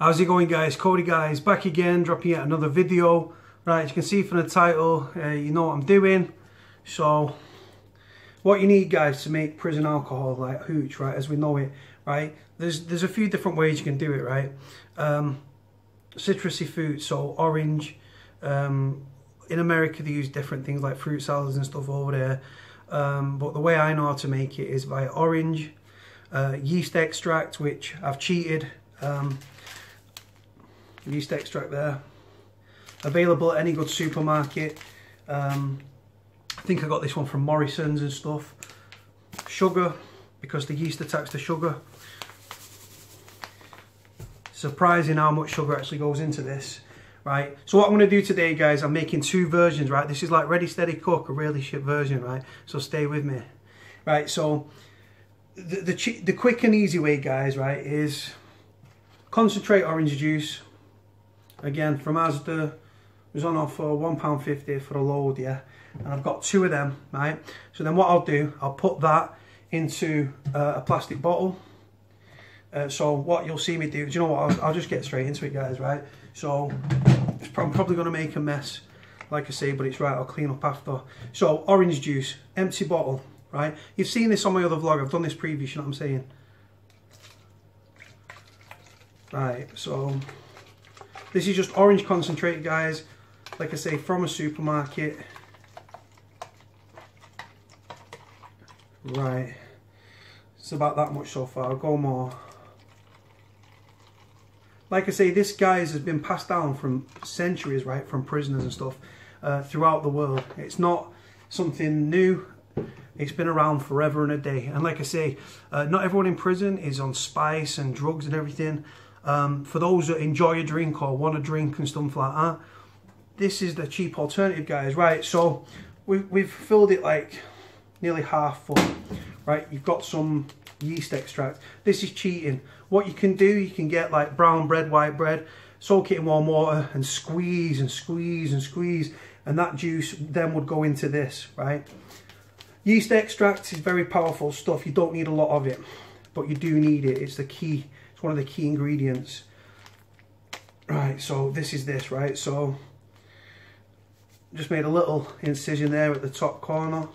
How's it going, guys? Cody guys back again, dropping yet another video. Right, as you can see from the title, you know what I'm doing. So what you need, guys, to make prison alcohol like hooch, right, as we know it, right, there's a few different ways you can do it, right. Citrusy fruit, so orange. In America they use different things like fruit salads and stuff over there, but the way I know how to make it is via orange, yeast extract, which I've cheated. Yeast extract there, available at any good supermarket. I think I got this one from Morrison's and stuff. Sugar, because the yeast attacks the sugar. Surprising how much sugar actually goes into this, right? So what I'm going to do today, guys, I'm making two versions, right? This is like ready, steady, cook, a really shit version, right? So stay with me, right? So the quick and easy way, guys, right, is concentrate orange juice. Again, from Asda, it was on offer, £1.50 for a load, yeah. And I've got two of them, right? So then what I'll do, I'll put that into a plastic bottle. So what you'll see me do, do you know what, I'll just get straight into it, guys, right? So I'm probably going to make a mess, like I say, but it's right, I'll clean up after. So orange juice, empty bottle, right? You've seen this on my other vlog, I've done this previous, you know what I'm saying? Right, so this is just orange concentrate, guys, like I say, from a supermarket. Right, it's about that much so far, I'll go more. Like I say, this, guys, has been passed down from centuries, right, from prisoners and stuff throughout the world. It's not something new, it's been around forever and a day. And like I say, not everyone in prison is on spice and drugs and everything. For those that enjoy a drink or want a drink and stuff like that, this is the cheap alternative, guys, right? So we've filled it like nearly half full, right? You've got some yeast extract. This is cheating. What you can do, you can get like brown bread, white bread, soak it in warm water and squeeze and squeeze and squeeze, and that juice then would go into this, right? Yeast extract is very powerful stuff. You don't need a lot of it, but you do need it. It's the key. It's one of the key ingredients. Right, so this is this, right? So just made a little incision there at the top corner.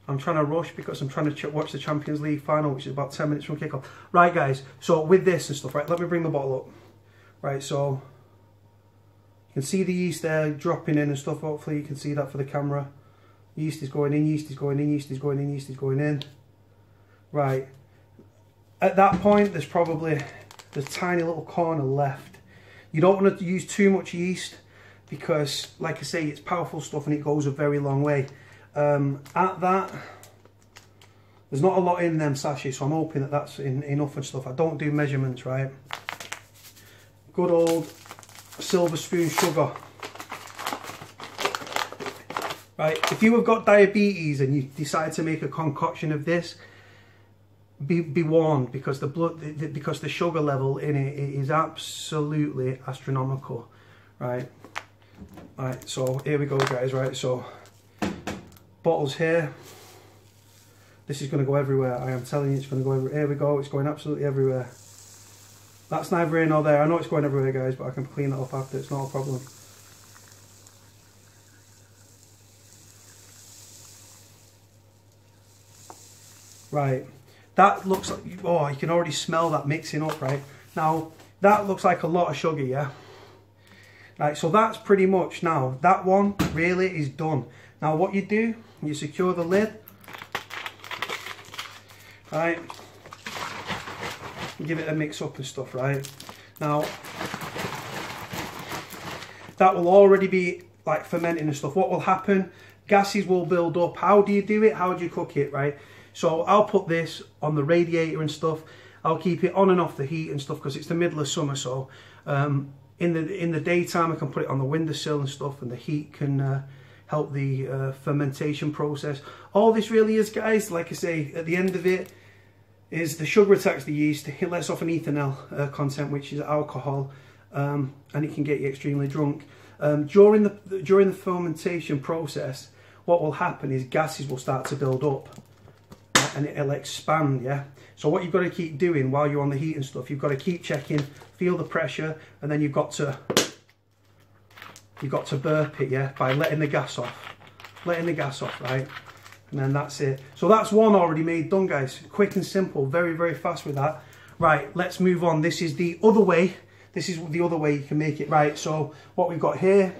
I'm trying to rush because I'm trying to watch the Champions League final, which is about 10 minutes from kickoff. Right, guys, so with this and stuff, right, let me bring the bottle up. Right, so you can see the yeast there dropping in and stuff. Hopefully you can see that for the camera. Yeast is going in, yeast is going in, yeast is going in, yeast is going in. Right. At that point, there's probably the tiny little corner left. You don't want to use too much yeast because, like I say, it's powerful stuff and it goes a very long way. At that, there's not a lot in them sachets, so I'm hoping that that's enough and stuff. I don't do measurements, right? Good old silver spoon sugar. Right, if you have got diabetes and you decide to make a concoction of this, be warned, because the sugar level in it is absolutely astronomical, right? Right, so here we go, guys. Right, so bottles here. This is going to go everywhere. I am telling you, it's going to go everywhere. Here we go. It's going absolutely everywhere. That's neither here nor there. I know it's going everywhere, guys, but I can clean it up after. It's not a problem. Right. That looks like, oh, you can already smell that mixing up, right? Now, that looks like a lot of sugar, yeah? Right, so that's pretty much, now, that one really is done. Now, what you do, you secure the lid, right? Give it a mix up and stuff, right? Now, that will already be, like, fermenting and stuff. What will happen? Gases will build up. How do you do it? How do you cook it, right? So I'll put this on the radiator and stuff. I'll keep it on and off the heat and stuff because it's the middle of summer. So in the daytime I can put it on the windowsill and stuff, and the heat can help the fermentation process. All this really is, guys, like I say, at the end of it, is the sugar attacks the yeast. It lets off an ethanol content, which is alcohol, and it can get you extremely drunk. During the fermentation process, what will happen is gases will start to build up. and it'll expand, yeah? So what you've got to keep doing while you're on the heat and stuff, you've got to keep checking, feel the pressure, and then you've got to burp it, yeah, by letting the gas off. Letting the gas off, right? And then that's it. So that's one already made, done, guys. Quick and simple, very, very fast with that. Right, let's move on. This is the other way. This is the other way you can make it. Right, so what we've got here,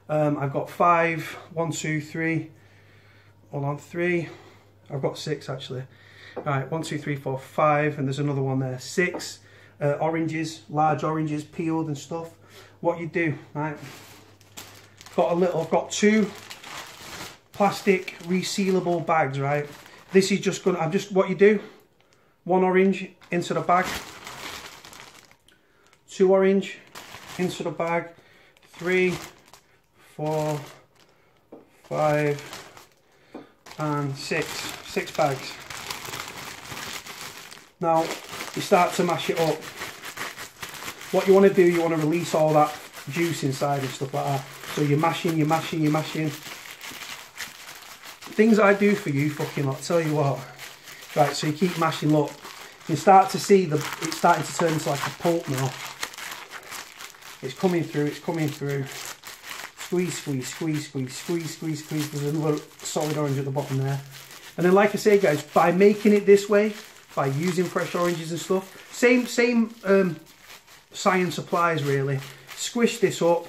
I've got 5, 1, 2, 3, hold on, 3, I've got 6 actually. Right, 1, 2, 3, 4, 5, and there's another one there, 6 oranges, large oranges, peeled and stuff. What you do, right, I've got 2 plastic resealable bags, right? This is just gonna, what you do, 1 orange into the bag, 2 orange into the bag, 3, 4, 5, and 6 bags. Now you start to mash it up. What you want to do, you want to release all that juice inside and stuff like that. So you're mashing. Things I do for you, fucking lot, tell you what. Right, so you keep mashing, look. You start to see it's starting to turn into like a pulp now. It's coming through. Squeeze. There's another solid orange at the bottom there. And then, like I say, guys, by making it this way, by using fresh oranges and stuff, same science applies really. Squish this up,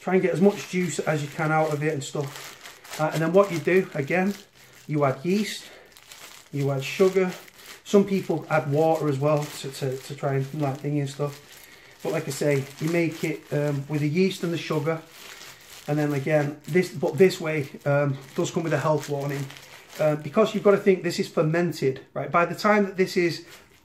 try and get as much juice as you can out of it and stuff. And then what you do, again, you add yeast, you add sugar. Some people add water as well to try and like thingy and stuff. But like I say, you make it with the yeast and the sugar. And then again, this way does come with a health warning. Because you've got to think this is fermented, right? By the time that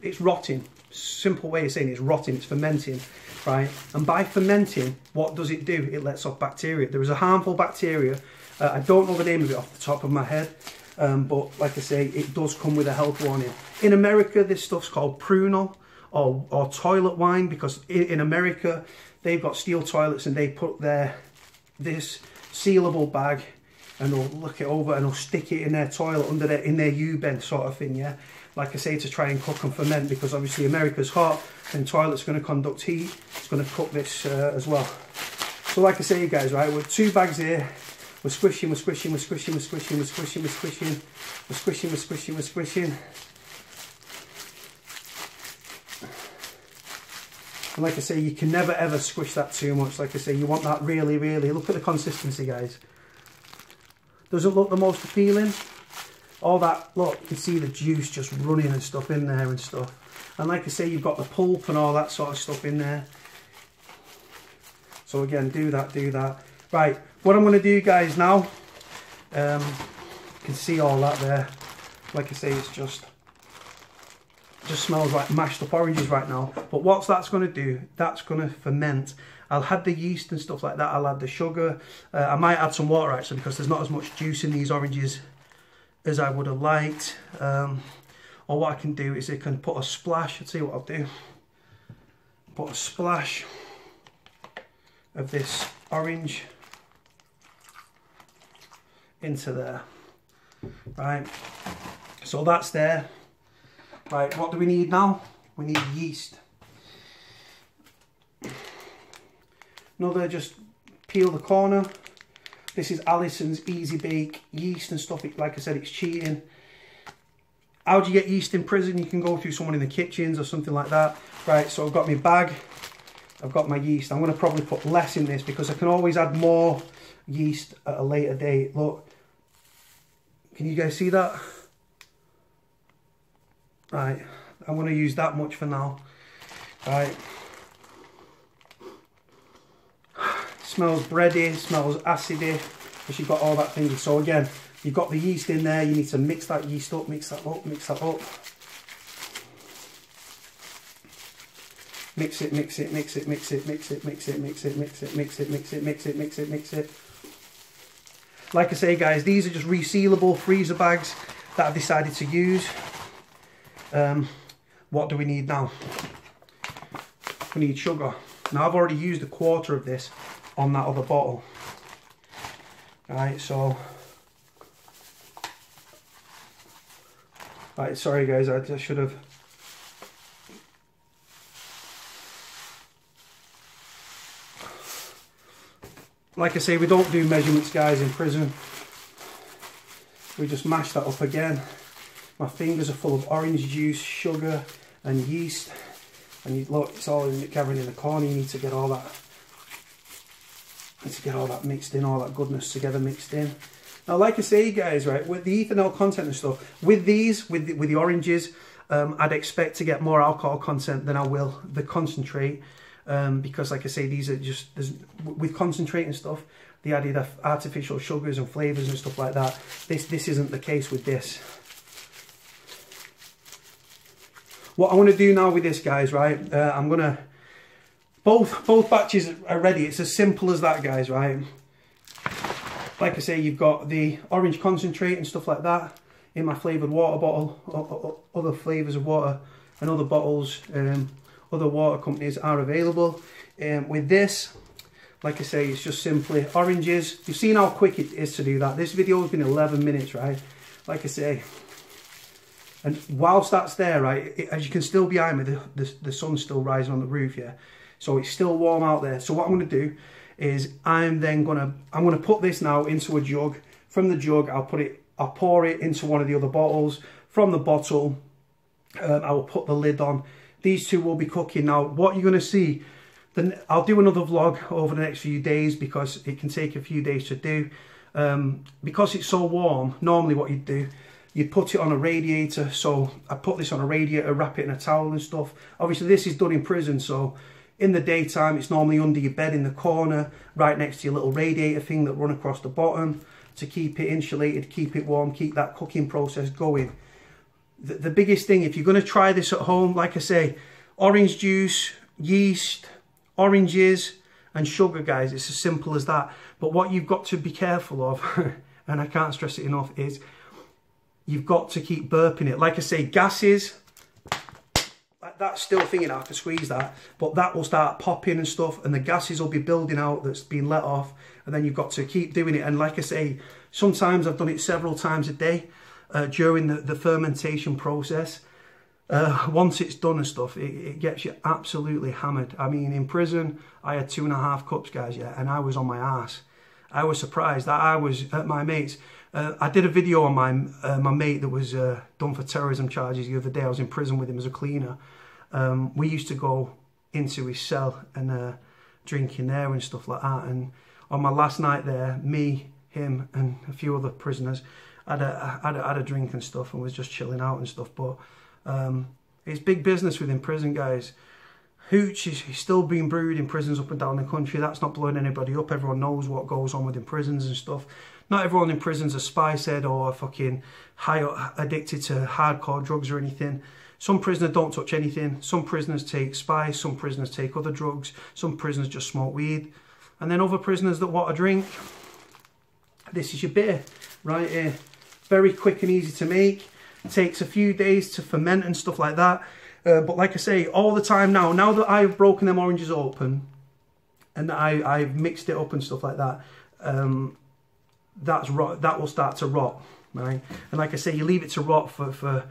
it's rotting. Simple way of saying it's rotting, it's fermenting, right? And by fermenting, what does it do? It lets off bacteria. There is a harmful bacteria. I don't know the name of it off the top of my head. But like I say, it does come with a health warning. In America, this stuff's called Prunal or toilet wine, because in America, they've got steel toilets and they put this sealable bag and they'll look it over and they'll stick it in their toilet in their U-bend sort of thing, yeah? Like I say, to try and cook and ferment, because obviously America's hot and toilet's going to conduct heat. It's going to cook this as well. So like I say, guys, right, with 2 bags here, we're squishing. And like I say, you can never ever squish that too much. Like I say, you want that really, look at the consistency, guys. Doesn't look the most appealing. All that, look, you can see the juice just running and stuff in there and stuff. And like I say, you've got the pulp and all that sort of stuff in there. So again, do that. Right, what I'm going to do, guys, now, you can see all that there. Like I say, it's just smells like mashed up oranges right now. But what that's going to do, that's going to ferment. I'll add the yeast and stuff like that. I'll add the sugar. I might add some water actually, because there's not as much juice in these oranges as I would have liked. Or what I can do is I can put a splash. I'll tell you what I'll do. Put a splash of this orange into there. Right. So that's there. Right, what do we need now? We need yeast. Another, just peel the corner. This is Alison's Easy Bake yeast and stuff. Like I said, it's cheating. How do you get yeast in prison? You can go through someone in the kitchens or something like that. Right, so I've got my bag. I've got my yeast. I'm going to probably put less in this because I can always add more yeast at a later date. Look, can you guys see that? Right, I'm going to use that much for now. Right. Smells bready, smells acidy, because you've got all that thing. So again, you've got the yeast in there. You need to mix that yeast up, mix that up. Mix it. Like I say, guys, these are just resealable freezer bags that I've decided to use. What do we need now? We need sugar. Now I've already used a quarter of this on that other bottle. Right, so Right, sorry guys, I should have. Like I say, we don't do measurements, guys, in prison. We just mash that up again. My fingers are full of orange juice, sugar and yeast. And you look, it's all gathering in the corner. You need to get all that, mixed in, all that goodness together mixed in. Now, like I say, guys, right, with the ethanol content and stuff, with these, with the oranges, I'd expect to get more alcohol content than I will the concentrate. Because like I say, these are just, with concentrate and stuff, the added artificial sugars and flavours and stuff like that. This isn't the case with this. What I want to do now with this, guys, right, I'm going to, both batches are ready. It's as simple as that, guys, right. Like I say, you've got the orange concentrate and stuff like that in my flavoured water bottle. Other flavours of water and other bottles, other water companies are available. With this, like I say, it's just simply oranges. You've seen how quick it is to do that. This video has been 11 minutes, right? Like I say. And whilst that's there, right, as you can still behind me, the sun's still rising on the roof, yeah. So it's still warm out there. So what I'm going to do is I'm going to put this now into a jug. From the jug, I'll pour it into one of the other bottles. From the bottle, I will put the lid on. These two will be cooking. Now, what you're going to see, then I'll do another vlog over the next few days because it can take a few days to do. Because it's so warm, normally what you'd do, you'd put it on a radiator. So I put this on a radiator, wrap it in a towel and stuff. Obviously, this is done in prison, so in the daytime, it's normally under your bed in the corner, right next to your little radiator thing that run across the bottom to keep it insulated, keep it warm, keep that cooking process going. The biggest thing, if you're going to try this at home, like I say, orange juice, yeast, oranges and sugar, guys. It's as simple as that. But what you've got to be careful of, and I can't stress it enough, is you've got to keep burping it. Like I say, gases, that's still thinking I can squeeze that, but that will start popping and stuff, and the gases will be building out that's been let off, and then you've got to keep doing it. And like I say, sometimes I've done it several times a day during the fermentation process. Once it's done and stuff, it gets you absolutely hammered. I mean, in prison, I had 2.5 cups, guys, yeah, and I was on my ass. I was surprised that I was at my mate's. I did a video on my mate that was done for terrorism charges the other day. I was in prison with him as a cleaner. We used to go into his cell and drink in there and stuff like that. And on my last night there, me, him, and a few other prisoners had a drink and stuff and was just chilling out and stuff. But it's big business within prison, guys. Hooch is still being brewed in prisons up and down the country. That's not blowing anybody up. Everyone knows what goes on within prisons and stuff. Not everyone in prison's a spice head or fucking addicted to hardcore drugs or anything. Some prisoners don't touch anything. Some prisoners take spice. Some prisoners take other drugs. Some prisoners just smoke weed. And then other prisoners that want a drink. This is your beer right here. Very quick and easy to make. It takes a few days to ferment and stuff like that. But like I say, all the time now that I've broken them oranges open and I've mixed it up and stuff like that, that will start to rot, right? And like I say, you leave it to rot for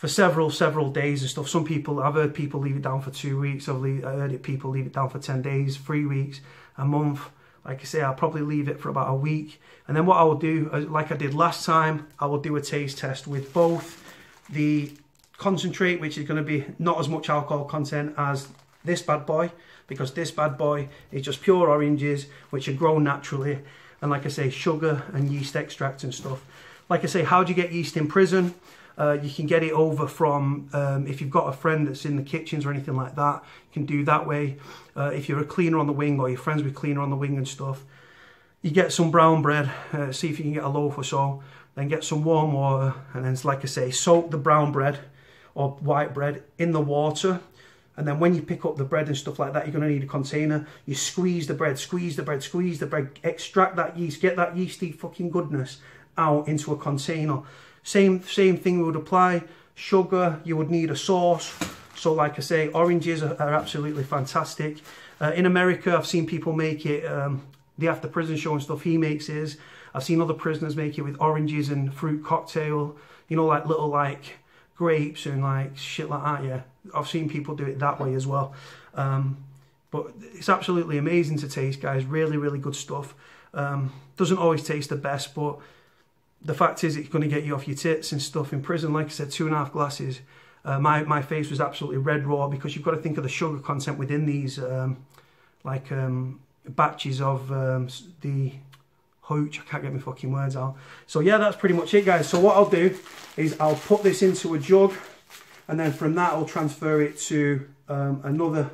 several days and stuff. Some people, I've heard people leave it down for 2 weeks. I've heard people leave it down for 10 days, 3 weeks, a month. Like I say, I'll probably leave it for about a week. And then what I will do, like I did last time, I will do a taste test with both the concentrate, which is going to be not as much alcohol content as this bad boy, because this bad boy is just pure oranges, which are grown naturally. And like I say, sugar and yeast extract and stuff. Like I say, how do you get yeast in prison? You can get it over from, if you've got a friend that's in the kitchens or anything like that, you can do that way. If you're a cleaner on the wing or you're friends with cleaner on the wing and stuff, you get some brown bread, see if you can get a loaf or so, then get some warm water, and then, like I say, soak the brown bread or white bread in the water. And then when you pick up the bread and stuff like that, you're going to need a container. You squeeze the bread, extract that yeast, get that yeasty fucking goodness out into a container. Same thing would apply. Sugar, you would need a sauce. So like I say, oranges are absolutely fantastic. In America, I've seen people make it, the After Prison Show and stuff, he makes his. I've seen other prisoners make it with oranges and fruit cocktail, you know, like little like grapes and like shit like that, yeah. I've seen people do it that way as well. But it's absolutely amazing to taste, guys. Really, really good stuff. Doesn't always taste the best, but the fact is it's going to get you off your tits and stuff in prison. Like I said, 2.5 glasses. My face was absolutely red raw, because you've got to think of the sugar content within these batches of the Hooch. I can't get my fucking words out. So yeah, that's pretty much it, guys. So what I'll do is I'll put this into a jug, and then from that I'll transfer it to another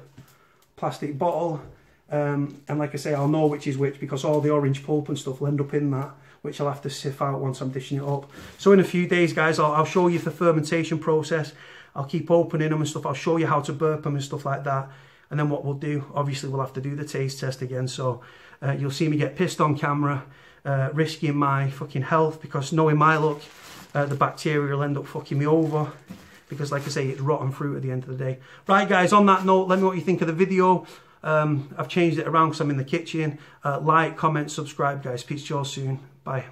plastic bottle, and like I say, I'll know which is which, because all the orange pulp and stuff will end up in that, which I'll have to sieve out once I'm dishing it up. So in a few days, guys, I'll show you the fermentation process. I'll keep opening them and stuff. I'll show you how to burp them and stuff like that. And then what we'll do, obviously we'll have to do the taste test again. So you'll see me get pissed on camera, risking my fucking health, because knowing my luck, the bacteria will end up fucking me over, because like I say, it's rotten fruit at the end of the day. Right, guys, on that note, let me know what you think of the video. I've changed it around because I'm in the kitchen. Like, comment, subscribe, guys. Peace to you all soon. Bye.